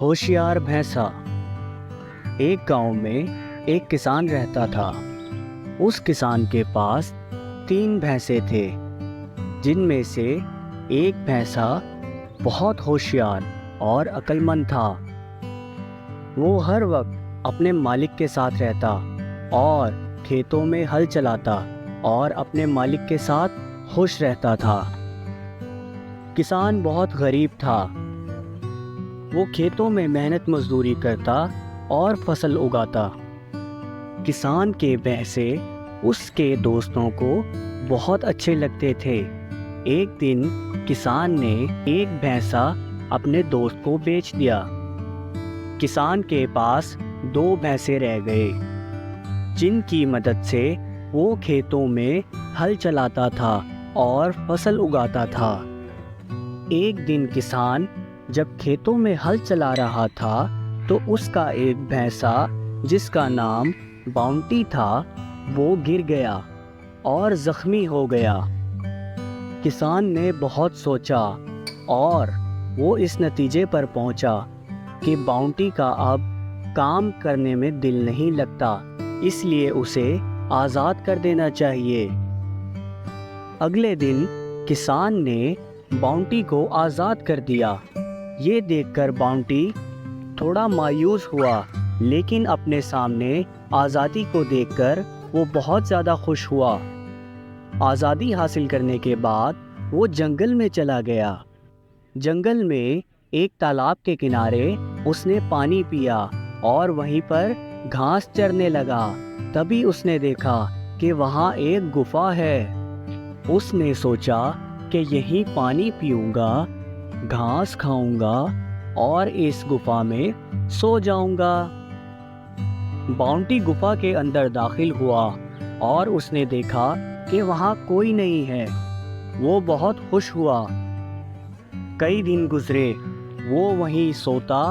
ہوشیار بھینسا۔ ایک گاؤں میں ایک کسان رہتا تھا۔ اس کسان کے پاس 3 بھینسیں تھے، جن میں سے ایک بھینسا بہت ہوشیار اور عقل مند تھا۔ وہ ہر وقت اپنے مالک کے ساتھ رہتا اور کھیتوں میں ہل چلاتا اور اپنے مالک کے ساتھ خوش رہتا تھا۔ کسان بہت غریب تھا۔ وہ کھیتوں میں محنت مزدوری کرتا اور فصل اگاتا۔ کسان کے بھینسے اس کے دوستوں کو بہت اچھے لگتے تھے۔ ایک دن کسان نے ایک بھینسا اپنے دوست کو بیچ دیا۔ کسان کے پاس 2 بھینسے رہ گئے، جن کی مدد سے وہ کھیتوں میں ہل چلاتا تھا اور فصل اگاتا تھا۔ ایک دن کسان جب کھیتوں میں ہل چلا رہا تھا تو اس کا ایک بھینسا جس کا نام باؤنٹی تھا وہ گر گیا اور زخمی ہو گیا۔ کسان نے بہت سوچا اور وہ اس نتیجے پر پہنچا کہ باؤنٹی کا اب کام کرنے میں دل نہیں لگتا، اس لیے اسے آزاد کر دینا چاہیے۔ اگلے دن کسان نے باؤنٹی کو آزاد کر دیا۔ یہ دیکھ کر باؤنٹی تھوڑا مایوس ہوا، لیکن اپنے سامنے آزادی کو دیکھ کر وہ بہت زیادہ خوش ہوا۔ آزادی حاصل کرنے کے بعد وہ جنگل میں چلا گیا۔ جنگل میں ایک تالاب کے کنارے اس نے پانی پیا اور وہیں پر گھاس چرنے لگا۔ تبھی اس نے دیکھا کہ وہاں ایک گفا ہے۔ اس نے سوچا کہ یہیں پانی پیوں گا، گھاس کھاؤں گا اور اس گفا میں سو جاؤں گا۔ باؤنٹی گفا کے اندر داخل ہوا اور اس نے دیکھا کہ وہاں کوئی نہیں ہے۔ وہ بہت خوش ہوا۔ کئی دن گزرے، وہ وہیں سوتا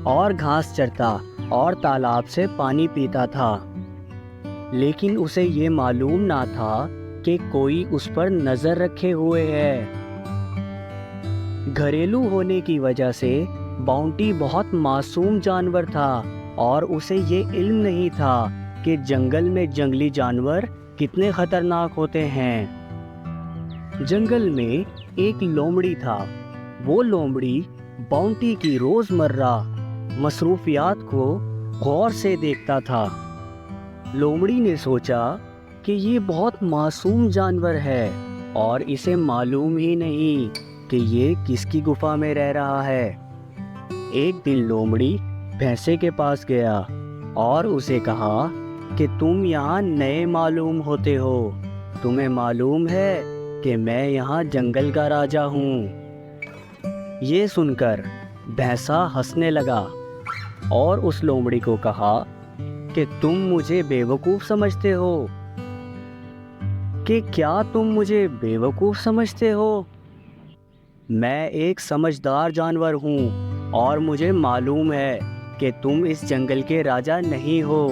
اور گھاس چرتا اور تالاب سے پانی پیتا تھا، لیکن اسے یہ معلوم نہ تھا کہ کوئی اس پر نظر رکھے ہوئے ہے۔ گھریلو ہونے کی وجہ سے باؤنٹی بہت معصوم جانور تھا اور اسے یہ علم نہیں تھا کہ جنگل میں جنگلی جانور کتنے خطرناک ہوتے ہیں۔ جنگل میں ایک لومڑی تھا۔ وہ لومڑی باؤنٹی کی روزمرہ مصروفیات کو غور سے دیکھتا تھا۔ لومڑی نے سوچا کہ یہ بہت معصوم جانور ہے اور اسے معلوم ہی نہیں کہ یہ کس کی گفا میں رہ رہا ہے۔ ایک دن لومڑی بھینسے کے پاس گیا اور اسے کہا کہ تم یہاں نئے معلوم ہوتے ہو، تمہیں معلوم ہے کہ میں یہاں جنگل کا راجا ہوں۔ یہ سن کر بھینسا ہنسنے لگا اور اس لومڑی کو کہا کہ تم مجھے بیوقوف سمجھتے ہو؟ کہ کیا تم مجھے بیوقوف سمجھتے ہو؟ میں ایک سمجھدار جانور ہوں اور مجھے معلوم ہے کہ تم اس جنگل کے راجا نہیں ہو۔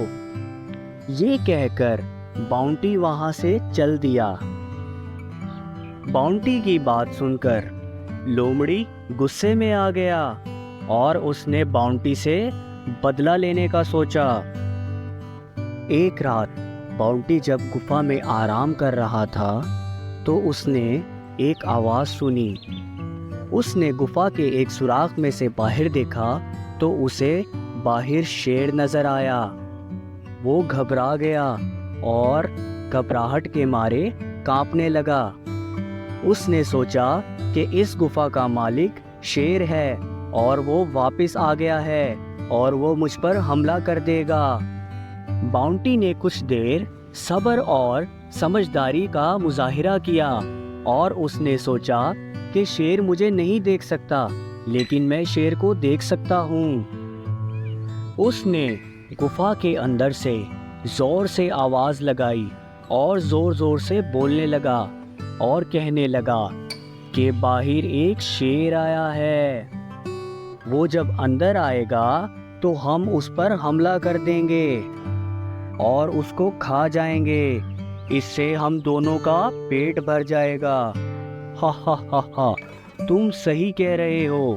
یہ کہہ کر باؤنٹی وہاں سے چل دیا۔ باؤنٹی کی بات سن کر لومڑی غصے میں آ گیا اور اس نے باؤنٹی سے بدلہ لینے کا سوچا۔ ایک رات باؤنٹی جب گفا میں آرام کر رہا تھا تو اس نے ایک آواز سنی۔ اس نے گفا کے ایک سوراخ میں سے باہر دیکھا تو اسے باہر شیر نظر آیا۔ وہ گھبرا گیا اور گھبراہٹ کے مارے کانپنے لگا۔ اس نے سوچا کہ اس گفا کا مالک شیر ہے اور وہ واپس آ گیا ہے اور وہ مجھ پر حملہ کر دے گا۔ باؤنٹی نے کچھ دیر صبر اور سمجھداری کا مظاہرہ کیا اور اس نے سوچا کہ شیر مجھے نہیں دیکھ سکتا، لیکن میں شیر کو دیکھ سکتا ہوں۔ اس نے گفا کے اندر سے زور سے آواز لگائی اور زور زور سے بولنے لگا اور کہنے لگا کہ باہر ایک شیر آیا ہے۔ وہ جب اندر آئے گا تو ہم اس پر حملہ کر دیں گے اور اس کو کھا جائیں گے۔ اس سے ہم دونوں کا پیٹ بھر جائے گا۔ ہا ہا ہا ہا، تم صحیح کہہ رہے ہو۔